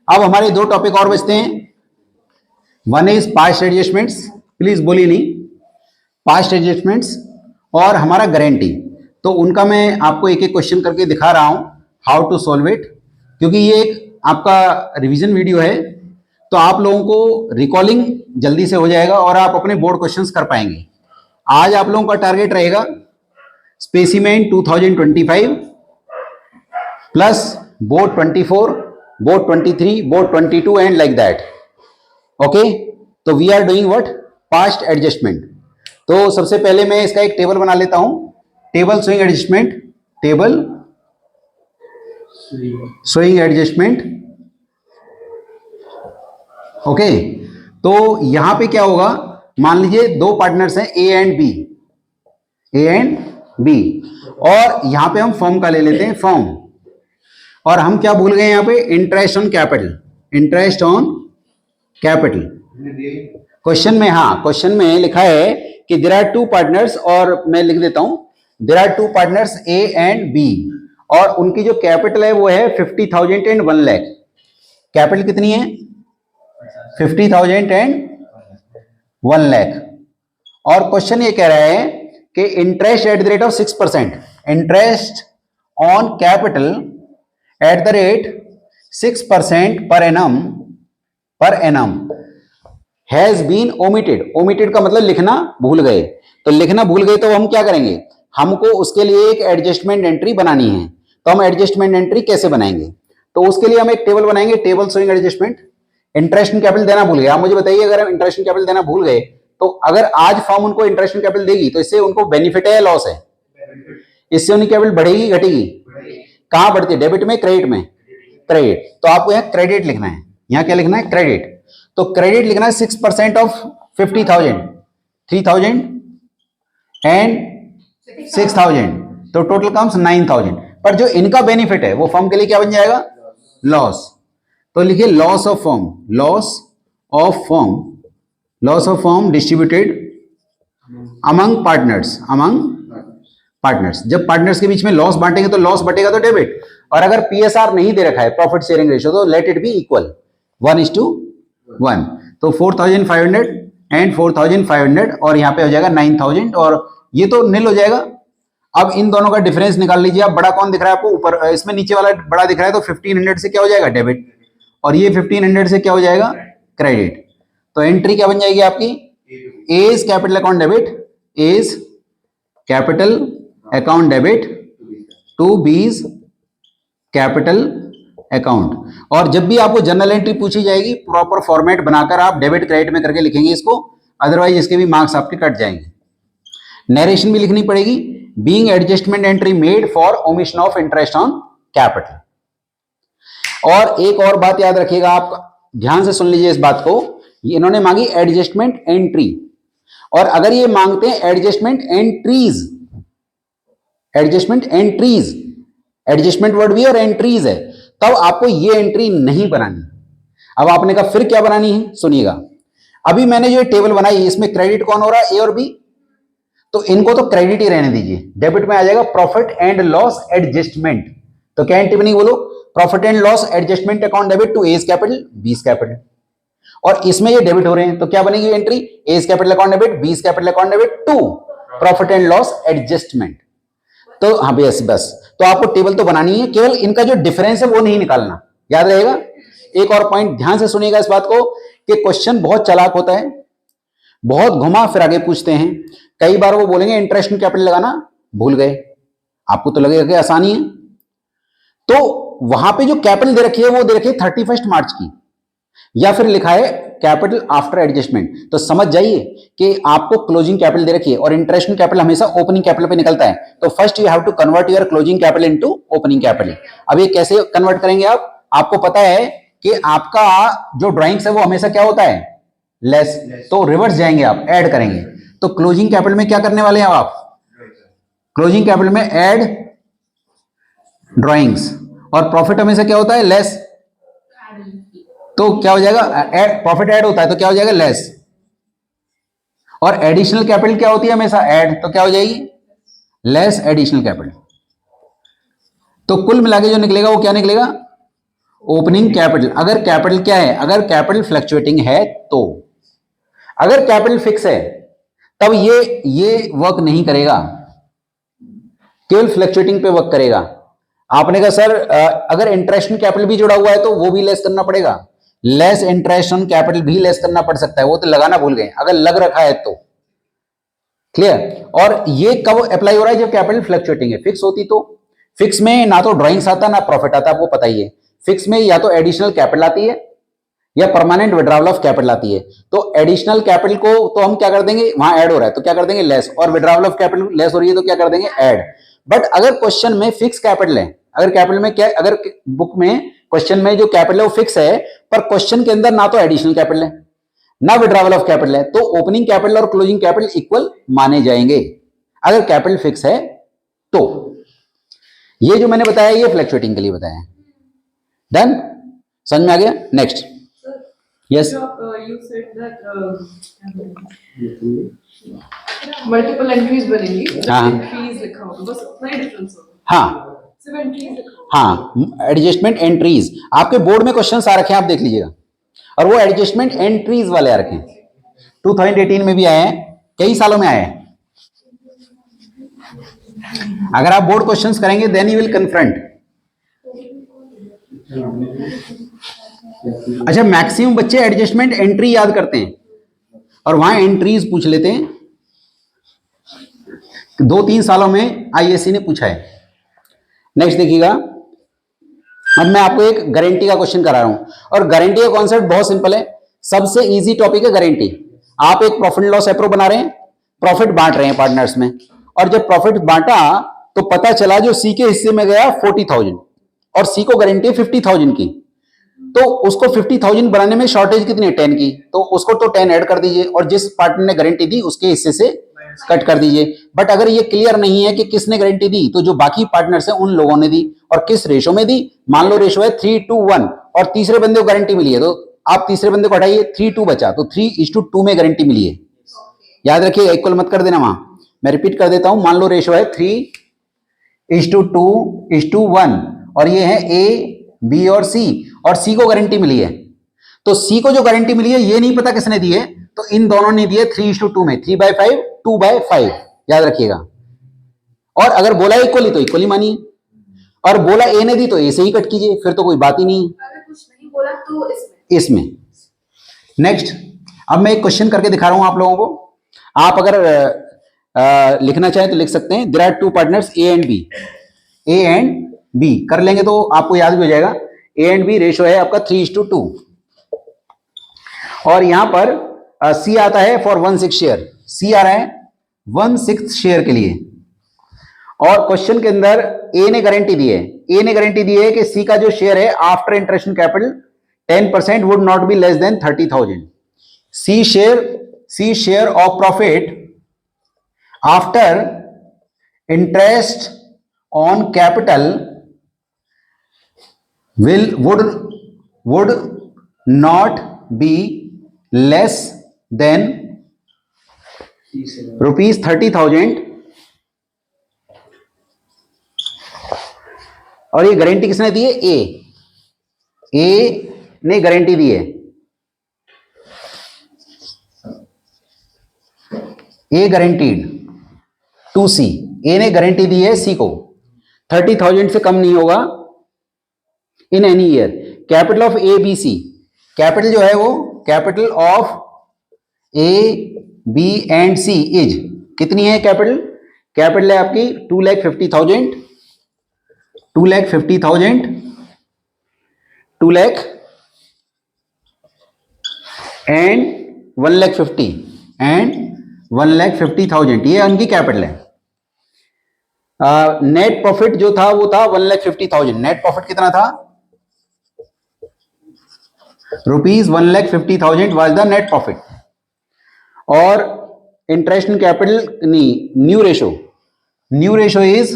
अब हमारे 2 टॉपिक और बचते हैं। One is past adjustments, please बोलिए नहीं, पास्ट एडजस्टमेंट्स, और हमारा गारंटी। तो उनका मैं आपको एक एक क्वेश्चन करके दिखा रहा हूं, हाउ टू सॉल्व इट, क्योंकि ये एक आपका रिवीजन वीडियो है, तो आप लोगों को रिकॉलिंग जल्दी से हो जाएगा और आप अपने बोर्ड क्वेश्चंस कर पाएंगे। आज आप लोगों का टारगेट रहेगा specimen 2025 plus board 24, board 23, board 22 and like that. Okay, तो we are doing what? Past adjustment. तो सबसे पहले मैं इसका एक टेबल बना लेता हूं, table showing adjustment, table showing adjustment. Okay, तो यहां पे क्या होगा? मान लीजिए 2 पार्टनर्स हैं ए एंड बी, और यहां पे हम फर्म का ले लेते हैं, फर्म, और हम क्या भूल गए यहां पे? Interest on capital, interest on capital. Question में, हाँ, क्वेश्चन में लिखा है कि देयर आर 2 पार्टनर्स, और मैं लिख देता हूं, there are 2 partners A and B, और उनकी जो कैपिटल है वो है 50,000 एंड 1 लाख। कैपिटल कितनी है? 50,000 एंड 1 लाख। और क्वेश्चन ये कह रहा है कि interest at the rate of 6%, interest on capital at the rate 6% per annum has been omitted. Omitted का मतलब लिखना भूल गए, तो लिखना भूल गए तो हम क्या करेंगे? हमको उसके लिए एक एडजस्टमेंट एंट्री बनानी है। तो हम एडजस्टमेंट एंट्री कैसे बनाएंगे? तो उसके लिए हम एक टेबल बनाएंगे, table showing adjustment. Interest in capital देना भूल गए, आप मुझे बताइए, अगर हम इंटरेस्ट इन कैपिटल देना भूल गए तो अगर आज फर्म उनको इंटरेस्ट इन कैपिटल देगी तो इससे उनको बेनिफिट है या लॉस है? इससे उनकी कैपिटल बढ़ेगी घटेगी? कहां बढ़ती है? डेबिट में, क्रेडिट में? क्रेडिट। तो आपको यहाँ क्रेडिट लिखना है, यहाँ क्या लिखना है? क्रेडिट। तो क्रेडिट लिखना है 6% ऑफ 50,000, 3,000 एंड 6,000, तो टोटल कम्स 9,000। पर जो इनका बेनिफिट है वो फर्म के लिए क्या बन जाएगा? लॉस। तो लिखिए loss of form, loss of form, loss of form distributed among partners, among partners. जब पार्टनर्स के बीच में लॉस बांटेंगे तो लॉस बटेगा तो डेबिट, और अगर पीएसआर नहीं दे रखा है, प्रॉफिट शेयरिंग रेशियो, तो लेट इट बी इक्वल 1:1। तो 4500 एंड 4500, और यहां पे हो जाएगा 9000, और ये तो निल हो जाएगा। अब इन दोनों का डिफरेंस निकाल लीजिए आप। बड़ा कौन दिख रहा है आपको ऊपर, इसमें नीचे वाला बड़ा दिख रहा है, तो 1500 से क्या हो जाएगा डेबिट, और ये 1500 से क्या हो जाएगा क्रेडिट। तो एंट्री क्या बन जाएगी आपकी, A's capital account debit, A's capital account debit to B's capital account. और जब भी आपको जर्नल एंट्री पूछी जाएगी, प्रॉपर फॉर्मेट बनाकर आप डेबिट क्रेडिट में करके लिखेंगे इसको, अदरवाइज इसके भी मार्क्स आपके कट जाएंगे। नरेशन भी लिखनी पड़ेगी, being adjustment entry made for omission of interest on capital. और एक और बात याद रखिएगा, आप ध्यान से सुन लीजिए इस बात को, इन्होंने मांगी एडजस्टमेंट एंट्री, और अगर ये मांगते हैं adjustment entries, adjustment entries, adjustment word भी और एंट्रीज है, तब आपको ये एंट्री नहीं बनानी। अब आपने कहा फिर क्या बनानी है, सुनिएगा। अभी मैंने जो टेबल बनाई, इसमें क्रेडिट कौन हो रहा है, ए और बी, तो इनको तो क्रेडिट ही रहने दीजिए। डेबिट में आ जाएगा प्रॉफिट एंड लॉस एडजस्टमेंट। तो क्या एंट्री बनी बोलो, profit and loss adjustment account debit to A's capital B's capital, और इसमें ये डेबिट हो रहे हैं, तो क्या बनेगी entry, A's capital account debit B's capital account debit to profit and loss adjustment. तो हाँ बस बस, तो आपको टेबल तो बनानी है, केवल इनका जो डिफरेंस है वो नहीं निकालना, याद रहेगा। एक और पॉइंट ध्यान से सुनिएगा इस बात को, कि क्वेश्चन बहुत चालाक होता है, बहुत घुमा फिरा के पूछते हैं। कई बार वो बोलेंगे इंटरेस्ट इन कैपिटल लगाना भूल गए, आपको तो लगेगा कि आसानी है, तो वहां पे जो कैपिटल दे रखी है वो दे रखी है 31 मार्च की, या फिर लिखा है कैपिटल आफ्टर एडजस्टमेंट, तो समझ जाइए कि आपको क्लोजिंग कैपिटल दे रखी है, और इंटरेस्ट कैपिटल हमेशा ओपनिंग कैपिटल पे निकलता है, तो first you have to convert your closing capital into opening capital. अब ये कैसे कन्वर्ट करेंगे आप, आपको पता है कि आपका जो ड्राइंग्स है वो हमेशा क्या होता है, लेस, तो रिवर्स जाएंगे आप, ऐड करेंगे। तो क्लोजिंग कैपिटल में क्या करने वाले हैं आप, क्लोजिंग कैपिटल में ऐड ड्राइंग्स, और प्रॉफिट हमेशा क्या होता है, लेस, तो क्या हो जाएगा, प्रॉफिट ऐड होता है तो क्या हो जाएगा, लेस, और एडिशनल कैपिटल क्या होती है हमेशा, ऐड, तो क्या हो जाएगी, लेस एडिशनल कैपिटल। तो कुल मिला के जो निकलेगा वो क्या निकलेगा, ओपनिंग कैपिटल। अगर कैपिटल क्या है, अगर कैपिटल फ्लक्चुएटिंग है, तो अगर कैपिटल फिक्स है तब ये वर्क नहीं करेगा, केवल फ्लक्चुएटिंग पे वर्क करेगा। आपने कहा सर अगर इंटरेस्ट ऑन कैपिटल भी जुड़ा हुआ है तो वो भी लेस करना पड़ेगा, लेस इंटरेस्ट ऑन कैपिटल भी लेस करना पड़ सकता है, वो तो लगाना भूल गए, अगर लग रखा है तो क्लियर। और ये कब अप्लाई हो रहा है, जब कैपिटल फ्लक्चुएटिंग है। फिक्स होती तो, फिक्स में ना तो ड्राइंग्स आता ना प्रॉफिट आता, आपको पता ही है। फिक्स में या तो एडिशनल कैपिटल आती है या परमानेंट विड्रॉवल ऑफ कैपिटल आती है। तो एडिशनल कैपिटल को तो हम क्या कर देंगे, वहां ऐड हो रहा है तो क्या कर देंगे, लेस, और विड्रॉवल ऑफ कैपिटल लेस हो रही है तो क्या कर देंगे, ऐड। बट अगर क्वेश्चन में फिक्स कैपिटल है, अगर कैपिटल में क्या, अगर बुक में क्वेश्चन में जो कैपिटल है वो फिक्स है, पर क्वेश्चन के अंदर ना तो एडिशनल कैपिटल है ना विड्रॉवल ऑफ कैपिटल है, तो ओपनिंग कैपिटल और क्लोजिंग कैपिटल इक्वल माने जाएंगे अगर कैपिटल फिक्स है तो। ये जो मैंने बताया ये फ्लक्चुएटिंग के लिए बताया। डन, समझ में आ गया। Next, yes, You said that multiple entries बनेंगी, हाँ। entries लिखा होगा, बस उतना ही difference होगा। हाँ सिर्फ entries लिखा होगा। हाँ, एडजस्टमेंट एंट्रीज आपके बोर्ड में क्वेश्चन आ रखे हैं, आप देख लीजिएगा, और वो एडजस्टमेंट एंट्रीज वाले आ रखे हैं। 2018 में भी आए हैं, कई सालों में आए हैं। अगर आप बोर्ड क्वेश्चंस करेंगे देन यू विल कन्फ्रंट। अच्छा, मैक्सिमम बच्चे एडजस्टमेंट एंट्री याद करते हैं और वहां एंट्रीज पूछ लेते हैं। 2-3 सालों में आईएससी ने पूछा है। नेक्स्ट देखिएगा, अब मैं आपको एक गारंटी का क्वेश्चन करा रहा हूं, और गारंटी का कॉन्सेप्ट बहुत सिंपल है, सबसे इजी टॉपिक है गारंटी। आप एक प्रॉफिट लॉस एप्रो बना रहे हैं, प्रॉफिट बांट रहे हैं पार्टनर्स में, और जब प्रॉफिट बांटा तो पता चला जो सी के हिस्से में गया 40,000 और सी को गारंटी है 50,000 की, तो उसको 50,000 बनाने में शॉर्टेज कितनी है, 10 की, तो उसको तो 10 ऐड कर दीजिए और जिस पार्टनर ने गारंटी दी उसके हिस्से से कट कर दीजिए। बट अगर ये क्लियर नहीं है कि किसने गारंटी दी, तो जो बाकी पार्टनर्स हैं उन लोगों ने दी, और किस रेशो में दी। मान लो रेशो है 3:1, और तीसरे बंदे को गारंटी मिली है, तो आप तीसरे बंदे को हटाइए, 3-2 बचा, तो 3:2 में गारंटी मिली है। याद रखिए, इक्वल मत कर देना वहां, मैं रिपीट कर देता हूं। मान लो रेशो है 3:2:1 और ये है ए, बी और सी, और सी को गारंटी मिली है। तो सी को जो गारंटी मिली है ये नहीं पता किसने दी है, तो इन दोनों ने दिए 3:2 में, 3/5 2/5, याद रखिएगा। और अगर बोला इक्वली तो इक्वली मानिए, और बोला ए ने दी तो ए से ही कट कीजिए, फिर तो कोई बात ही नहीं है अगर कुछ नहीं बोला तो इसमें। नेक्स्ट, अब मैं एक क्वेश्चन करके दिखा रहा हूं आप लोगों को। आप अगर लिखना चाहें तो लिख सकते हैं। There are two partners A and B, A and B कर लेंगे तो आपको याद भी हो जाएगा। ए एंड बी रेशो है आपका 3:2, और यहां पर सी आता है फॉर 1/6 शेयर, सी आ रहा है 1/6 शेयर के लिए। और क्वेश्चन के अंदर ए ने गारंटी दी है, ए ने गारंटी दी है कि सी का जो शेयर है after interest and capital 10% would not be less than 30,000। C share of profit after interest on capital would not be less than rupees 30,000। और ये गारंटी किसने दी है? ए ने गारंटी दी है, ए गारंटीड टू सी, ए ने गारंटी दी है सी को 30,000 से कम नहीं होगा in any year. Capital of A B C, capital जो है वो capital of A B and C is कितनी है? कैपिटल है आपकी 2,50,000, 2,50,000, 2 लाख एंड 1,50,000 एंड 1,50,000, ये उनकी कैपिटल है। नेट प्रॉफिट जो था वो था 1,50,000। नेट प्रॉफिट कितना था? ₹1,50,000 वाज द नेट प्रॉफिट। और interest in capital new ratio is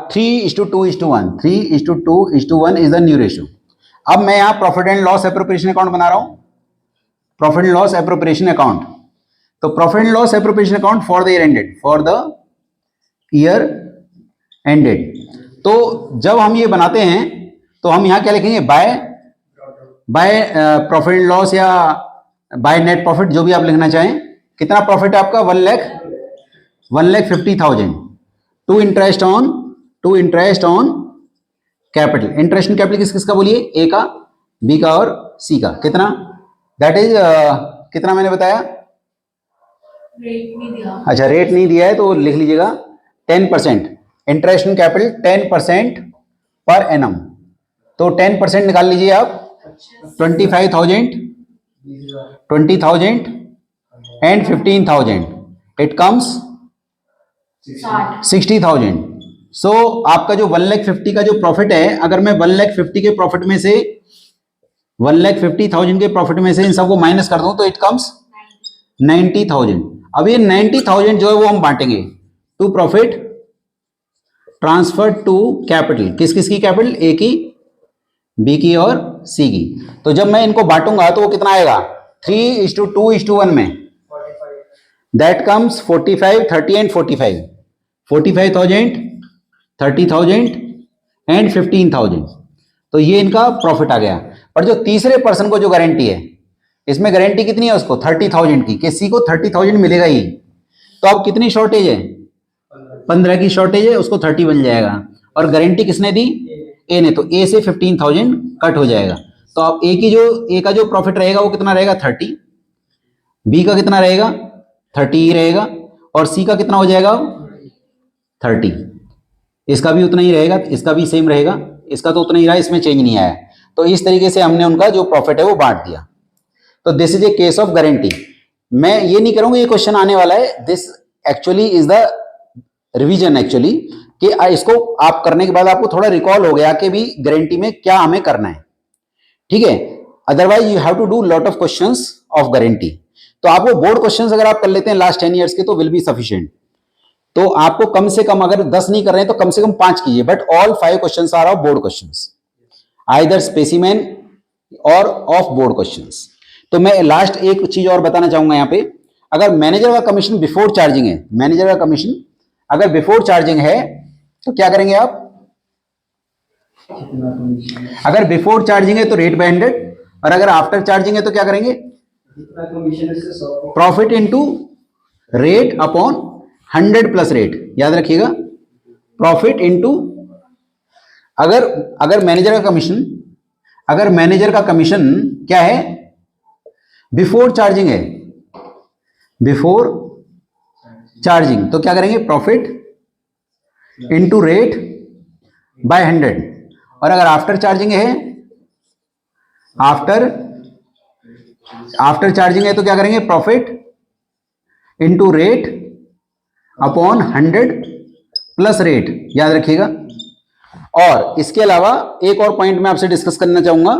3:2:1, 3:2:1 is the new ratio. अब मैं यहां profit and loss appropriation account बना रहा हूं, profit and loss appropriation account. तो profit and loss appropriation account for the year ended, तो जब हम ये बनाते हैं तो हम यहां क्या लिखेंगे? बाय प्रॉफिट एंड लॉस या बाय नेट प्रॉफिट, जो भी आप लिखना चाहें। कितना प्रॉफिट है आपका? 1,50,000 to interest on capital. Interest on capital किस किस का बोलिए? ए का, बी का और सी का। कितना? दैट इज कितना मैंने बताया? रेट नहीं दिया। अच्छा, रेट नहीं दिया है तो लिख लीजिएगा 10%। Interest on capital 10% per annum, तो 10% निकाल लीजिए आप। 25,000, 20,000 एंड 15,000, इट कम्स 60,000। सो आपका जो 1,50,000 का जो प्रॉफिट है, अगर मैं 1,50,000 के प्रॉफिट में से 1,50,000 के प्रॉफिट में से इन सबको माइनस कर दूं तो इट कम्स 90,000। अब ये 90,000 जो है वो हम बांटेंगे to profit transfer to capital. किस किस की कैपिटल? ए की, बी की और सी की। तो जब मैं इनको बांटूंगा तो वो कितना आएगा? 3:2:1 में, दैट कम्स 45, 30 एंड 45, 45,000, 30,000 एंड 15,000। तो ये इनका प्रॉफिट आ गया। पर जो तीसरे पर्सन को जो गारंटी है, इसमें गारंटी कितनी है उसको? 30,000 की, किसी को 30,000 मिलेगा ही। तो अब कितनी शॉर्टेज है? 15 की शॉर्टेज है, उसको 30 बन जाएगा। और गारंटी किसने दी? ए ने, तो ए से 15,000 कट हो जाएगा। तो अब ए का जो प्रॉफिट रहेगा वो कितना रहेगा? 30। बी का कितना रहेगा? 30 ही रहेगा। और सी का कितना हो जाएगा? 30। इसका भी उतना ही रहेगा, इसका भी सेम रहेगा, इसका तो उतना ही रहा, इसमें चेंज नहीं आया। तो इस तरीके से हमने उनका जो प्रॉफिट है वो बांट दिया। तो this is a case of guarantee. मैं ये नहीं करूंगा ये क्वेश्चन आने वाला है, this actually is the revision actually, कि इसको आप करने के बाद आपको थोड़ा रिकॉल हो गया कि भी गारंटी में क्या हमें करना है, ठीक है। Otherwise you have to do lot of questions of guarantee. तो आपको बोर्ड क्वेश्चंस अगर आप कर लेते हैं लास्ट 10 ईयर्स के तो विल बी सफिशिएंट। तो आपको कम से कम, अगर 10 नहीं कर रहे हैं तो कम से कम 5 कीजिए, but all 5 questions are of board questions, either specimen और ऑफ बोर्ड क्वेश्चंस। तो मैं लास्ट एक चीज और बताना चाहूंगा यहाँ पे, अगर मैनेजर का कमीशन बिफोर चार्जिंग है, मैनेजर का कमीशन अगर बिफोर चार्जिंग है तो क्या करेंगे आप, अगर बिफोर चार्जिंग है तो रेट बाय 100, और अगर आफ्टर चार्जिंग है तो क्या करेंगे, profit into rate upon 100 plus rate, याद रखिएगा, प्रॉफिट इनटू, अगर मैनेजर का कमीशन क्या है, बिफोर चार्जिंग है, बिफोर चार्जिंग, तो क्या करेंगे, प्रॉफिट इनटू रेट बाय 100, और अगर आफ्टर चार्जिंग है, आफ्टर चार्जिंग है तो क्या करेंगे, profit into rate upon 100 plus rate, याद रखिएगा। और इसके अलावा एक और पॉइंट मैं आपसे डिस्कस करना चाहूंगा,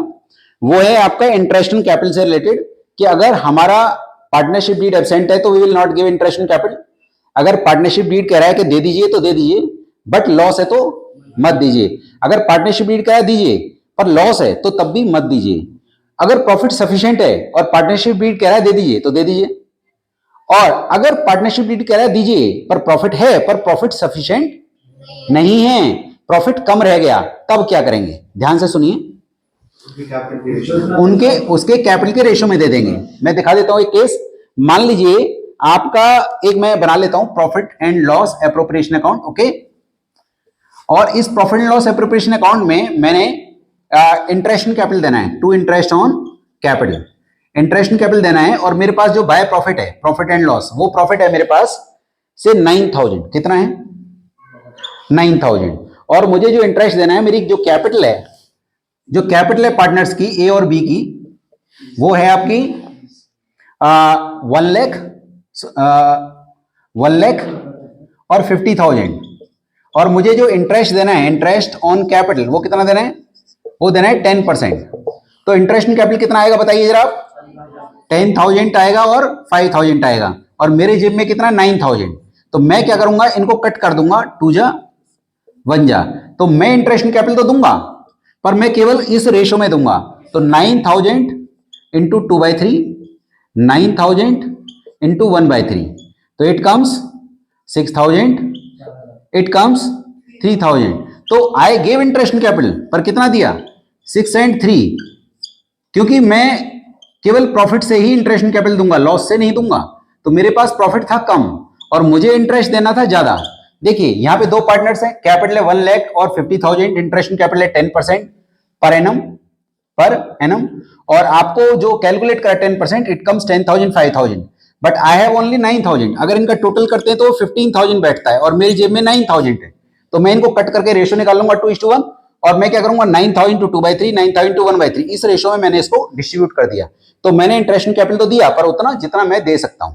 वो है आपका इंटरेस्ट इन कैपिटल से रिलेटेड, कि अगर हमारा पार्टनरशिप डीड एब्सेंट है तो we will not give interest in capital. अगर पार्टनरशिप डीड कह रहा है कि दे दीजिए तो दे दीजिए, बट लॉस है तो मत दीजिए। अगर पार्टनरशिप डीड कह रहा है दीजिए पर लॉस है तो तब भी मत दीजिए। अगर प्रॉफिट सफिशिएंट है और पार्टनरशिप डीड कह रहा है दे दीजिए तो दे दीजिए, और अगर पार्टनरशिप डीड कह रहा है दीजिए पर प्रॉफिट है पर प्रॉफिट सफिशिएंट नहीं है, प्रॉफिट कम रह गया, तब क्या करेंगे, ध्यान से सुनिए, उनके उसके कैपिटल के रेशो में दे देंगे। मैं दिखा देता हूं एक केस, मान लीजिए आपका एक मैं बना लेता हूं profit and loss appropriation account, okay. और इस profit and loss appropriation account में मैंने इंटरेस्ट इन कैपिटल देना है, to interest on capital, interest in capital देना है। और मेरे पास जो बाय प्रॉफिट है, प्रॉफिट एंड लॉस, वो प्रॉफिट है मेरे पास से 9000, कितना है 9000, और मुझे जो इंटरेस्ट देना है, मेरी जो कैपिटल है, जो कैपिटल है पार्टनर्स की ए और बी की, वो है आपकी 1 लाख और 50,000, और मुझे जो इंटरेस्ट देना है, इंटरेस्ट ऑन कैपिटल, वो कितना देना है, वो देना है 10%। तो इंटरेस्ट इन कैपिटल कितना आएगा बताइए जरा आप, 10,000 आएगा और 5,000 आएगा, और मेरे जेब में कितना 9,000। तो मैं क्या करूंगा, इनको कट कर दूंगा, 2 जा 1 जा, तो मैं इंटरेस्ट इन कैपिटल तो दूंगा पर मैं केवल इस रेशो में दूंगा। तो 9,000 इंटू 2/3, 9,000 इंटू 1/3, तो इट कम्स 6,000, इट कम्स 3,000। तो I gave interest in capital, पर कितना दिया 6 and 3, क्योंकि मैं केवल प्रॉफिट से ही इंटरेस्ट इन कैपिटल दूंगा, लॉस से नहीं दूंगा। तो मेरे पास प्रॉफिट था कम और मुझे इंटरेस्ट देना था ज्यादा। देखिए यहाँ पे 2 पार्टनर्स हैं, कैपिटल है 1 लाख और 50,000, इंटरेस्ट इन कैपिटल है 10% पर एनम, और आपको जो कैलकुलेट करा 10%, it comes 10,000, 5,000, but I have only 9,000। अगर इनका टोटल करते हैं तो 15,000 बैठता है और मेरी जेब में 9,000 है, तो मैं इनको कट करके रेशो निकाल लूंगा 2:1, और मैं क्या करूंगा 9,000 to 2/3, 9,000 to 1/3, इस रेशो में मैंने इसको डिस्ट्रीब्यूट कर दिया। तो मैंने इंटरेस्ट इन कैपिटल तो दिया पर उतना जितना मैं दे सकता हूं।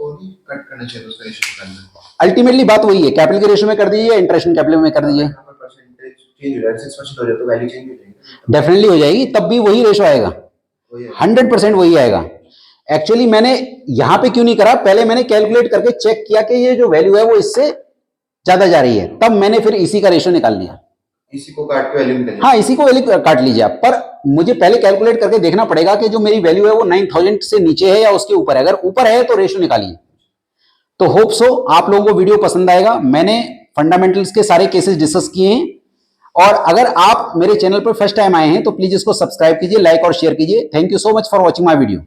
कट करना चाहिए उसका रेशियो निकालना। अल्टीमेटली बात वही है, कैपिटल के रेशो में कर दीजिए, इंटरेस्ट इन कैपिटल में कर दीजिए, परसेंटेज चेंज हो जाएगा, 6% हो जाए तो वैल्यू चेंज हो जाएगी, डेफिनेटली हो जाएगी, तब भी वही रेशो आएगा, 100% वही आएगा। एक्चुअली मैंने यहां पे क्यों नहीं करा, पहले मैंने कैलकुलेट करके चेक किया कि ये जो वैल्यू है वो इससे ज्यादा जा रही है, तब मैंने फिर इसी का रेशो निकाल लिया। इसी को काट के वैल्यू निकालिए। हाँ, इसी को वैल्यू काट लीजिए आप, पर मुझे पहले कैलकुलेट करके देखना पड़ेगा कि जो मेरी वैल्यू है वो 9,000 से नीचे है या उसके ऊपर है। अगर ऊपर है तो रेशो निकालिए। तो होप सो आप लोगों को वीडियो पसंद आएगा। मैंने फंडामेंटल्स के सारे केसेस डिस्कस किए हैं, और अगर आप मेरे चैनल पर फर्स्ट टाइम आए हैं तो प्लीज इसको सब्सक्राइब कीजिए, लाइक और शेयर कीजिए। Thank you so much for watching my video.